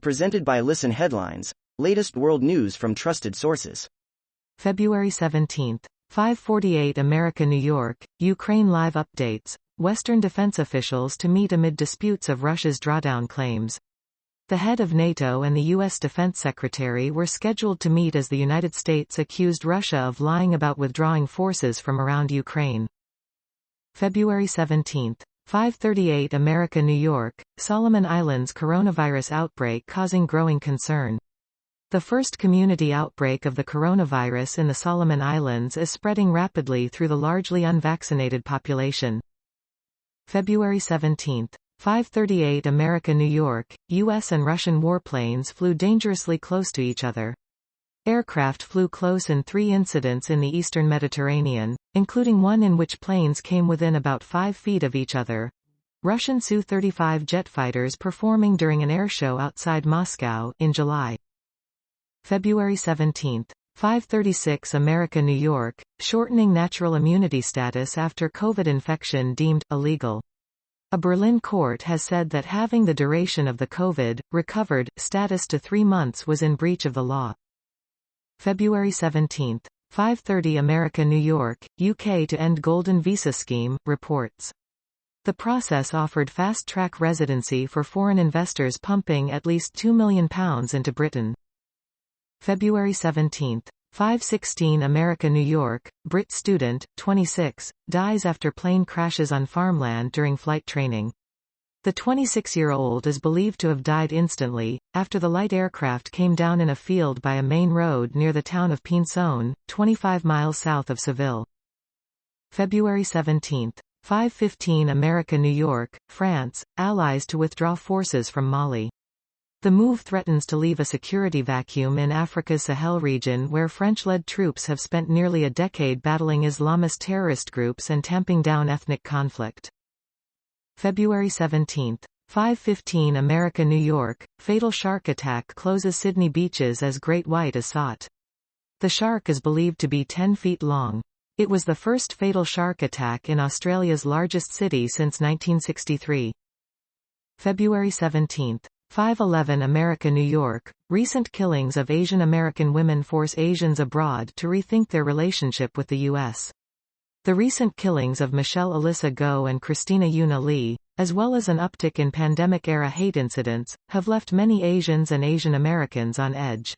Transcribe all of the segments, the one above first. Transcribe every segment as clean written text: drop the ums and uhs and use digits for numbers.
Presented by Listen Headlines, latest world news from trusted sources. February 17, 5:48 America, New York, Ukraine live updates, Western defense officials to meet amid disputes of Russia's drawdown claims. The head of NATO and the U.S. Defense Secretary were scheduled to meet as the United States accused Russia of lying about withdrawing forces from around Ukraine. February 17, 5:38 America, New York, Solomon Islands coronavirus outbreak causing growing concern. The first community outbreak of the coronavirus in the Solomon Islands is spreading rapidly through the largely unvaccinated population. February 17, 5:38 America, New York, U.S. and Russian warplanes flew dangerously close to each other. Aircraft flew close in 3 incidents in the eastern Mediterranean, including one in which planes came within about 5 feet of each other. Russian Su-35 jet fighters performing during an air show outside Moscow in July. February 17, 5:36 America, New York, shortening natural immunity status after COVID infection deemed illegal. A Berlin court has said that having the duration of the COVID recovered status to 3 months was in breach of the law. February 17, 5:30 America, New York, UK to end golden visa scheme, reports. The process offered fast-track residency for foreign investors pumping at least £2 million into Britain. February 17, 5:16 America, New York, Brit student, 26, dies after plane crashes on farmland during flight training. The 26-year-old is believed to have died instantly, after the light aircraft came down in a field by a main road near the town of Pinson, 25 miles south of Seville. February 17, 5:15 America, New York, France, allies to withdraw forces from Mali. The move threatens to leave a security vacuum in Africa's Sahel region where French-led troops have spent nearly a decade battling Islamist terrorist groups and tamping down ethnic conflict. February 17, 5:15 America, New York, fatal shark attack closes Sydney beaches as great white is sought. The shark is believed to be 10 feet long. It was the first fatal shark attack in Australia's largest city since 1963. February 17, 5:11 America, New York, recent killings of Asian American women force Asians abroad to rethink their relationship with the U.S. The recent killings of Michelle Alyssa Go and Christina Yuna Lee, as well as an uptick in pandemic-era hate incidents, have left many Asians and Asian Americans on edge.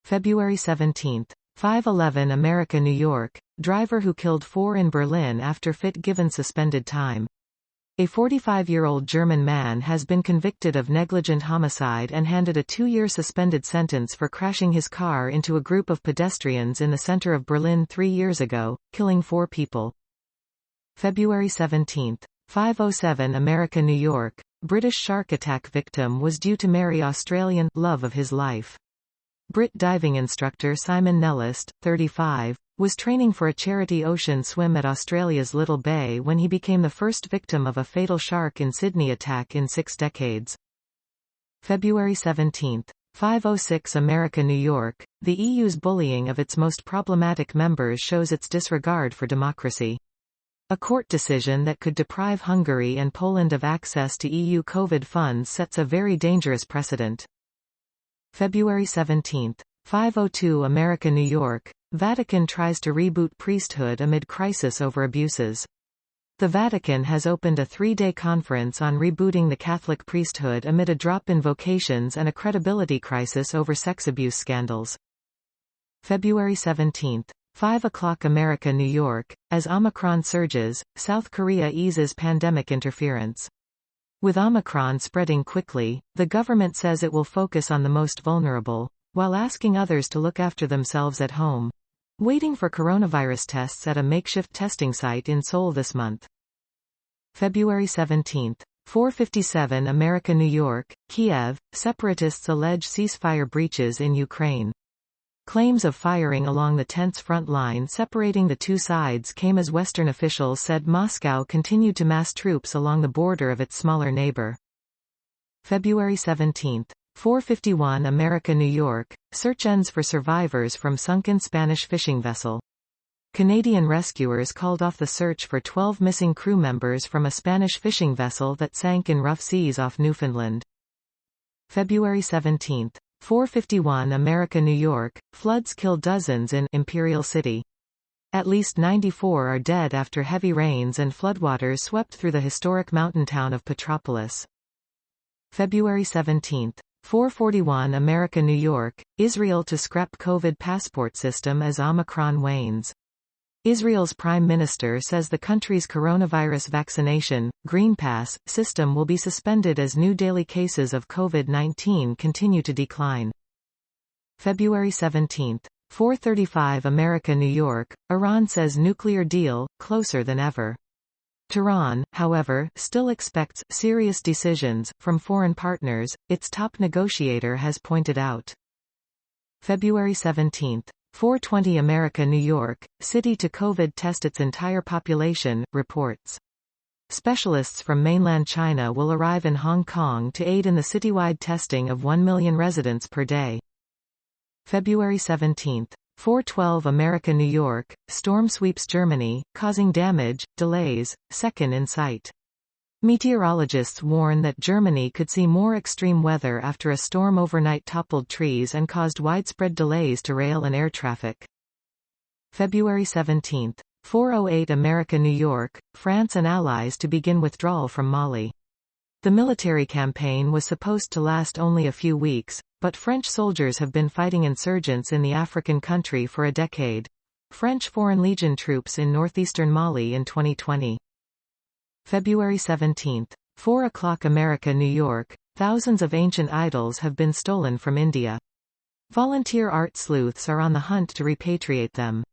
February 17, 5:11 America, New York, driver who killed 4 in Berlin after fit given suspended time. A 45-year-old German man has been convicted of negligent homicide and handed a 2-year suspended sentence for crashing his car into a group of pedestrians in the center of Berlin 3 years ago, killing 4 people. February 17, 5:07 America, New York, British shark attack victim was due to marry Australian love of his life. Brit diving instructor Simon Nellist, 35, was training for a charity ocean swim at Australia's Little Bay when he became the first victim of a fatal shark in Sydney attack in 6 decades. February 17, 5:06 America, New York, the EU's bullying of its most problematic members shows its disregard for democracy. A court decision that could deprive Hungary and Poland of access to EU COVID funds sets a very dangerous precedent. February 17, 5:02 America, New York, Vatican tries to reboot priesthood amid crisis over abuses. The Vatican has opened a 3-day conference on rebooting the Catholic priesthood amid a drop in vocations and a credibility crisis over sex abuse scandals. February 17, 5 o'clock America, New York, as Omicron surges, South Korea eases pandemic interference. With Omicron spreading quickly, the government says it will focus on the most vulnerable, while asking others to look after themselves at home. Waiting for coronavirus tests at a makeshift testing site in Seoul this month. February 17, 4:57 America, New York, Kiev, separatists allege ceasefire breaches in Ukraine. Claims of firing along the tense front line separating the 2 sides came as Western officials said Moscow continued to mass troops along the border of its smaller neighbor. February 17, 4:51 America, New York, search ends for survivors from sunken Spanish fishing vessel. Canadian rescuers called off the search for 12 missing crew members from a Spanish fishing vessel that sank in rough seas off Newfoundland. February 17. 4:51 America New York, floods kill dozens in Imperial City. At least 94 are dead after heavy rains and floodwaters swept through the historic mountain town of Petropolis. February 17. 4:41 America New York, Israel to scrap COVID passport system as Omicron wanes. Israel's prime minister says the country's coronavirus vaccination, Green Pass, system will be suspended as new daily cases of COVID-19 continue to decline. February 17. 4:35 America New York, Iran says nuclear deal, closer than ever. Tehran, however, still expects serious decisions from foreign partners, its top negotiator has pointed out. February 17. 4:20 America New York, city to COVID test its entire population, reports. Specialists from mainland China will arrive in Hong Kong to aid in the citywide testing of 1 million residents per day. February 17. 4:12 America New York, storm sweeps Germany, causing damage, delays, second in sight. Meteorologists warn that Germany could see more extreme weather after a storm overnight toppled trees and caused widespread delays to rail and air traffic. February 17. 4:08 America New York, France and allies to begin withdrawal from Mali. The military campaign was supposed to last only a few weeks, but French soldiers have been fighting insurgents in the African country for a decade. French Foreign Legion troops in northeastern Mali in 2020. February 17. 4 o'clock America New York, thousands of ancient idols have been stolen from India. Volunteer art sleuths are on the hunt to repatriate them.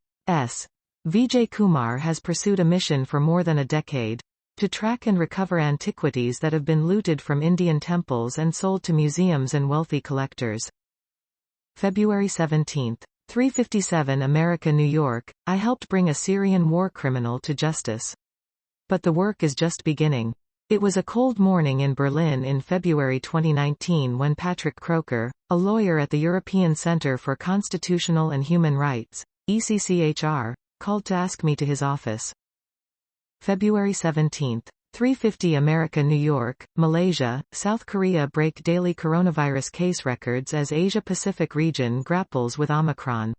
Vijay Kumar has pursued a mission for more than a decade to track and recover antiquities that have been looted from Indian temples and sold to museums and wealthy collectors. February 17. 3:57 America New York, I helped bring a Syrian war criminal to justice. But the work is just beginning. It was a cold morning in Berlin in February 2019 when Patrick Croker, a lawyer at the European Centre for Constitutional and Human Rights, ECCHR, called to ask me to his office. February 17. 3:50 America New York, Malaysia, South Korea break daily coronavirus case records as Asia-Pacific region grapples with Omicron.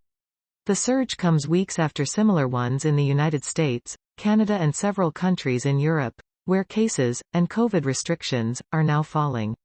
The surge comes weeks after similar ones in the United States, Canada and several countries in Europe, where cases, and COVID restrictions, are now falling.